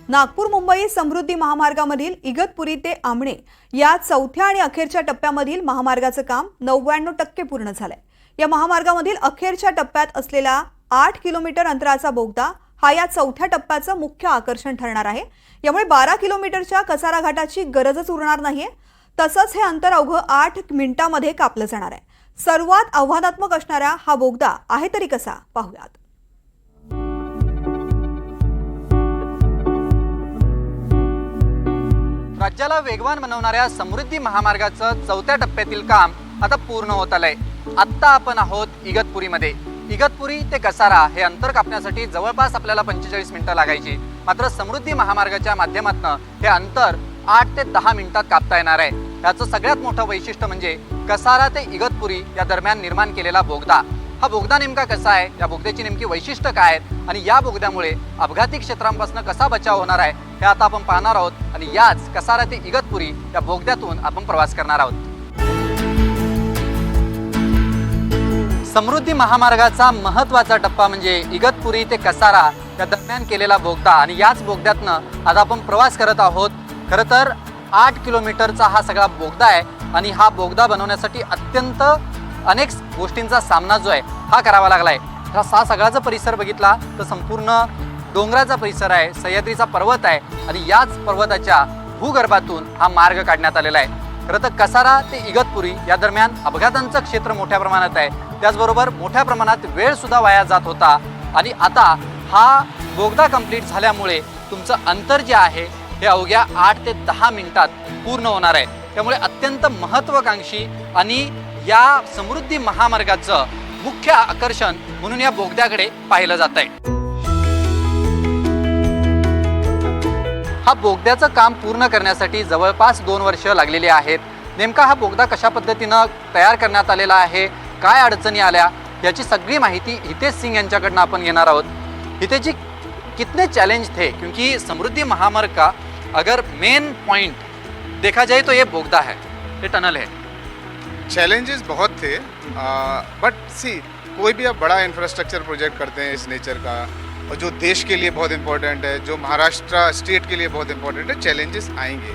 नागपूर मुंबई समृद्धी महामार्गामधील इगतपुरी ते आमणे या चौथ्या आणि अखेरच्या टप्प्यामधील महामार्गाचं काम 99% पूर्ण झालंय। या महामार्गामधील अखेरच्या टप्प्यात असलेला 8 किलोमीटर अंतराचा बोगदा हा या चौथ्या टप्प्याचं मुख्य आकर्षण ठरणार आहे। यामुळे 12 किलोमीटरच्या कसारा घाटाची गरजच उरणार नाहीये। तसंच हे अंतर अवघं 8 मिनिटांमध्ये कापलं जाणार आहे। सर्वात आव्हानात्मक असणारा हा बोगदा आहे तरी कसा पाहूयात। राज्याला वेगवान बनवणाऱ्या समृद्धी महामार्गाचं चौथ्या टप्प्यातील काम आता पूर्ण होत आलंय। आता आपण आहोत इगतपुरीमध्ये। इगतपुरी ते कसारा हे अंतर कापण्यासाठी जवळपास आपल्याला 45 मिनिटं लागायची, मात्र समृद्धी महामार्गाच्या माध्यमातून हे अंतर 8 ते 10 मिनिटात कापता येणार आहे। याचं सगळ्यात मोठं वैशिष्ट्य म्हणजे कसारा ते इगतपुरी या दरम्यान निर्माण केलेला बोगदा। हा बोगदा नेमका कसा आहे, या बोगद्याची नेमकी वैशिष्ट्य काय आहेत आणि या बोगद्यामुळे अपघाती क्षेत्रांपासून कसा बचाव होणार आहे हे आता आपण पाहणार आहोत। आणि याच कसारा ते इगतपुरी या बोगद्यातून आपण प्रवास करणार आहोत। समृद्धी महामार्गाचा महत्त्वाचा टप्पा म्हणजे इगतपुरी ते कसारा या दरम्यान केलेला बोगदा आणि याच बोगद्यातनं आता आपण प्रवास करत आहोत। खरं तर 8 किलोमीटरचा हा सगळा बोगदा आहे आणि हा बोगदा बनवण्यासाठी अत्यंत अनेक गोष्टींचा सामना जो आहे हा करावा लागलाय। हा सगळा जर परिसर बघितला तर संपूर्ण डोंगराचा परिसर आहे, सह्याद्रीचा पर्वत आहे आणि याच पर्वताच्या भूगर्भातून हा मार्ग काढण्यात आलेला आहे। खरं तर कसारा ते इगतपुरी या दरम्यान अपघातांचं क्षेत्र मोठ्या प्रमाणात आहे, त्याचबरोबर मोठ्या प्रमाणात वेळ सुद्धा वाया जात होता आणि आता हा बोगदा कंप्लीट झाल्यामुळे तुमचं अंतर जे आहे हे अवघ्या 8 ते 10 मिनिटात पूर्ण होणार आहे। त्यामुळे अत्यंत महत्त्वाकांक्षी आणि या समृद्धी महामार्गाचं मुख्य आकर्षण म्हणून या बोगद्याकडे पाहिलं जात आहे। हा बोगद्याचं काम पूर्ण करण्यासाठी जवळपास 2 वर्ष लागलेली आहेत। नेमका हा बोगदा कशा पद्धतीनं तयार करण्यात आलेला आहे, काय अडचणी आल्या, याची सगळी माहिती हितेश सिंग यांच्याकडनं आपण घेणार आहोत। हितेश जी, कितने चैलेंज थे, क्योंकि समृद्धि महामार्ग का अगर मेन पॉइंट देखा जाए तो ये बोगदा है, ये टनल है। चैलेंजेस बहुत थे, बट सी कोई भी आप बड़ा इंफ्रास्ट्रक्चर प्रोजेक्ट करते हैं इस नेचर का और जो देश के लिए बहुत इम्पोर्टेंट है, जो महाराष्ट्र स्टेट के लिए बहुत इम्पोर्टेंट है, चैलेंजेस आएंगे।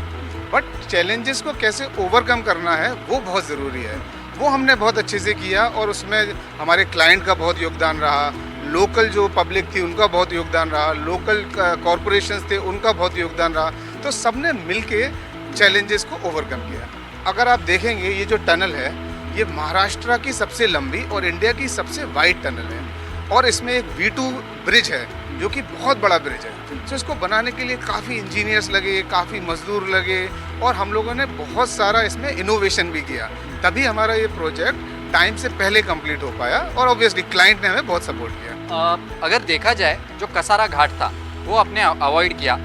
बट चैलेंजेस को कैसे ओवरकम करना है वो बहुत ज़रूरी है। वो हमने बहुत अच्छे से किया और उसमें हमारे क्लाइंट का बहुत योगदान रहा, लोकल जो पब्लिक थी उनका बहुत योगदान रहा, लोकल कॉरपोरेशंस थे उनका बहुत योगदान रहा। तो सबने मिल के चैलेंजेस को ओवरकम किया। अगर आप देखेंगे ये जो टनल है ये महाराष्ट्र की सबसे लंबी और इंडिया की सबसे वाइड टनल है और इसमें एक V2 ब्रिज है जो कि बहुत बड़ा ब्रिज है। तो इसको बनाने के लिए काफ़ी इंजीनियर्स लगे, काफ़ी मजदूर लगे और हम लोगों ने बहुत सारा इसमें इनोवेशन भी किया, तभी हमारा ये प्रोजेक्ट टाइम से पहले कंप्लीट हो पाया और ऑब्वियसली क्लाइंट ने हमें बहुत सपोर्ट किया। अगर देखा जाए जो कसारा घाट था वो आपने अवॉइड किया,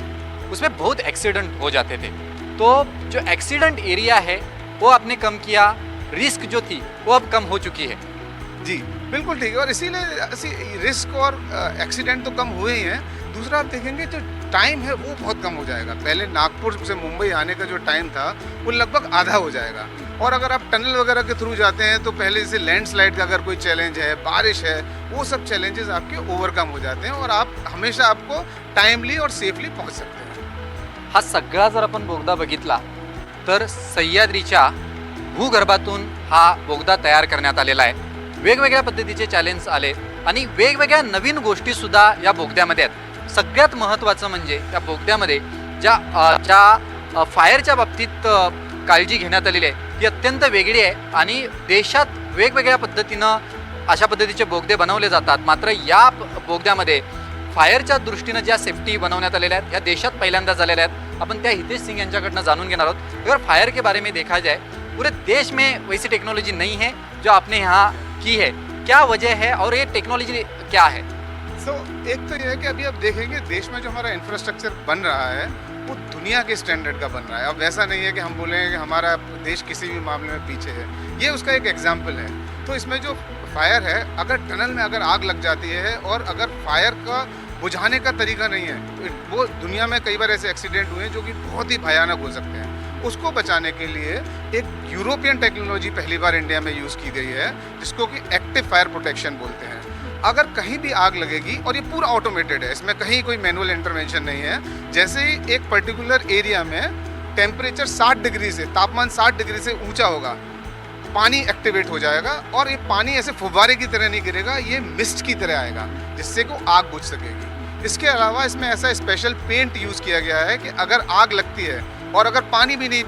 उसमें बहुत एक्सीडेंट हो जाते थे, तो जो एक्सीडेंट एरिया है वो आपने कम किया, रिस्क जो थी वो अब कम हो चुकी है। जी बिल्कुल ठीक है, और इसीलिए रिस्क और एक्सीडेंट तो कम हुए ही हैं। दूसरा आप देखेंगे जो टाइम है वो बहुत कम हो जाएगा। पहले नागपुर से मुंबई आने का जो टाइम था वो लगभग आधा हो जाएगा, और अगर आप टनल वगैरह के थ्रू जाते हैं तो पहले जैसे लैंडस्लाइड का अगर कोई चैलेंज है, बारिश है, वो सब चैलेंजेस आपके ओवरकम हो जाते हैं और आप हमेशा आपको टाइमली और सेफली पहुंच सकते हैं। हा सगळा जर आपण बोगदा बघितला तर सह्याद्रीच्या भूगर्भातून हा बोगदा तयार करण्यात आलेला आहे। वेगवेगळ्या पद्धतीचे चॅलेंज आले आणि वेगवेगळ्या नवीन गोष्टी सुद्धा या बोगद्यामध्ये आहेत। सगळ्यात महत्त्वाचं म्हणजे या बोगद्यामध्ये ज्या फायरच्या बाबतीत काळजी घेण्यात आलेली आहे ती अत्यंत वेगळी आहे आणि देशात वेगवेगळ्या पद्धतीनं अशा पद्धतीचे बोगदे बनवले जातात, मात्र या बोगद्यामध्ये फायरच्या दृष्टीनं ज्या सेफ्टी बनवण्यात आलेल्या आहेत या देशात पहिल्यांदा झालेल्या आहेत। अपन त्या हितेश सिंग यांच्याकडनं जाणून घेणार आहोत। अगर फायर के बारे में देखा जाए पूरे देश में वैसी टेक्नोलॉजी नहीं है जो आपने यहाँ की है, क्या वजह है और ये टेक्नोलॉजी क्या है? एक तो ये है कि अभी आप देखेंगे देश में जो हमारा इंफ्रास्ट्रक्चर बन रहा है वो दुनिया के स्टैंडर्ड का बन रहा है। अब वैसा नहीं है कि हम बोलेंगे कि हमारा देश किसी भी मामले में पीछे है, ये उसका एक एग्जाम्पल है। तो इसमें जो फायर है, अगर टनल में अगर आग लग जाती है और अगर फायर का बुझाने का तरीका नहीं है तो वो दुनिया में कई बार ऐसे एक्सीडेंट हुए हैं जो कि बहुत ही भयानक हो सकते हैं। उसको बचाने के लिए एक यूरोपियन टेक्नोलॉजी पहली बार इंडिया में यूज़ की गई है जिसको कि एक्टिव फायर प्रोटेक्शन बोलते हैं। अगर कहीं भी आग लगेगी, और ये पूरा ऑटोमेटेड है, इसमें कहीं कोई मैनुअल इंटरवेंशन नहीं है, जैसे ही एक पर्टिकुलर एरिया में टेम्परेचर 60 डिग्री से, तापमान 60 डिग्री से ऊंचा होगा, पानी एक्टिवेट हो जाएगा और ये पानी ऐसे फुव्वारे की तरह नहीं गिरेगा, ये मिस्ट की तरह आएगा जिससे को आग बुझ सकेगी। इसके अलावा इसमें ऐसा स्पेशल पेंट यूज़ किया गया है कि अगर आग लगती है और अगर पानी भी नहीं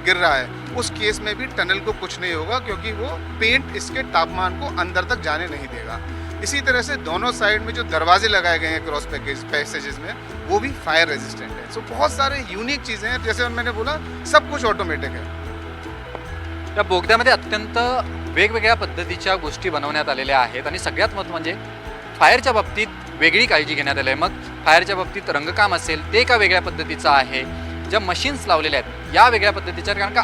गिर रहा है, उस केस में भी टनल को कुछ नहीं होगा, क्योंकि वो पेंट इसके तापमान को अंदर तक जाने नहीं देगा। इसी तरह से दोनों साइड में जो दरवाजे लगाए गए हैं क्रॉस पैसेजेस में, वो भी फायर रेजिस्टेंट है। सो बहुत सारे यूनिक चीज़ें हैं, जैसे मैंने बोला सब कुछ ऑटोमेटिक है। या बोगद्यामध्ये अत्यंत वेगवेगळ्या पद्धतीच्या गोष्टी बनवण्यात आलेल्या आहेत आणि सगळ्यात महत्त्वाचं म्हणजे फायरच्या बाबतीत वेगळी काळजी घेण्यात आली आहे। मग फायरच्या बाबतीत रंगकाम असेल ते का वेगळ्या पद्धतीचं आहे, ज्या मशीन्स लावलेल्या आहेत या वेगळ्या पद्धतीच्या, कारण का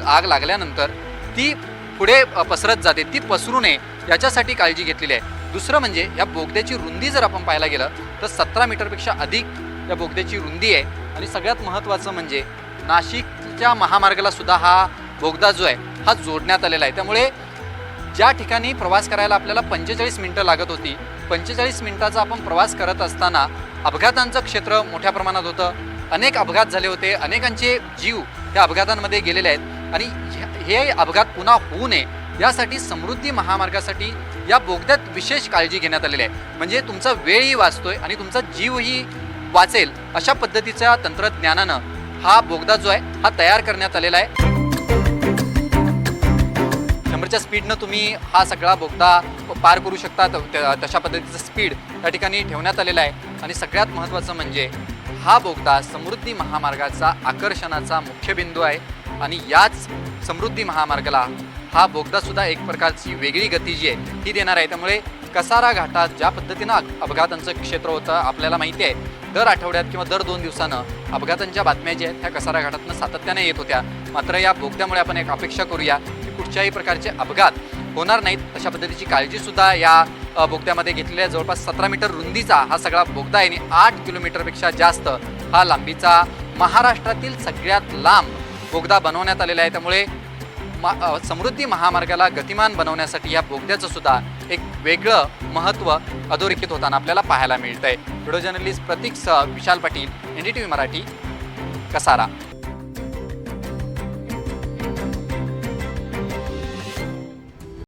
आग लागल्यानंतर ती पुढे पसरत जाते, ती पसरू नये याच्यासाठी काळजी घेतलेली आहे। दुसरं म्हणजे या बोगद्याची रुंदी जर आपण पाहायला गेलं तर 17 मीटरपेक्षा अधिक या बोगद्याची रुंदी आहे आणि सगळ्यात महत्त्वाचं म्हणजे नाशिकच्या महामार्गाला सुद्धा हा बोगदा जो आहे हा जोडण्यात आलेला आहे। त्यामुळे ज्या ठिकाणी प्रवास करायला आपल्याला 45 मिनिटं लागत होती, 45 मिनिटाचा आपण प्रवास करत असताना अपघातांचं क्षेत्र मोठ्या प्रमाणात होतं, अनेक अपघात झाले होते, अनेकांचे जीव त्या अपघातांमध्ये गेलेले आहेत आणि हे अपघात पुन्हा होऊ नये यासाठी समृद्धी महामार्गासाठी या बोगद्यात विशेष काळजी घेण्यात आलेली आहे। म्हणजे तुमचा वेळही वाचतोय आणि तुमचा जीवही वाचेल अशा पद्धतीच्या तंत्रज्ञानानं हा बोगदा जो आहे हा तयार करण्यात आलेला आहे। 100च्या स्पीडनं तुम्ही हा सगळा बोगदा पार करू शकता, तशा पद्धतीचं स्पीड या ठिकाणी ठेवण्यात आलेलं आहे। आणि सगळ्यात महत्त्वाचं म्हणजे हा बोगदा समृद्धी महामार्गाचा आकर्षणाचा मुख्य बिंदू आहे आणि याच समृद्धी महामार्गाला हा बोगदासुद्धा एक प्रकारची वेगळी गती जी आहे ती देणार आहे। त्यामुळे कसारा घाटात ज्या पद्धतीनं अपघातांचं क्षेत्र होतं आपल्याला माहिती आहे, दर आठवड्यात किंवा दर 2 दिवसानं अपघातांच्या बातम्या ज्या आहेत त्या कसारा घाटातनं सातत्याने येत होत्या। मात्र या बोगद्यामुळे आपण एक अपेक्षा करूया की कुठच्याही प्रकारचे अपघात होणार नाहीत, तशा पद्धतीची काळजीसुद्धा या बोगद्यामध्ये घेतलेल्या जवळपास 17 मीटर रुंदीचा हा सगळा बोगदा आहे आणि 8 किलोमीटरपेक्षा जास्त हा लांबीचा महाराष्ट्रातील सगळ्यात लांब बोगदा बनवण्यात आलेला आहे। त्यामुळे समृद्धी महामार्गाला गतिमान बनवण्यासाठी या बोगद्याचं सुद्धा एक वेगळं महत्त्व अधोरेखित होताना आपल्याला पाहायला मिळतंय। व्हिडिओ जर्नलिस्ट प्रतीक सह विशाल पाटील, NDTV मराठी, कसारा।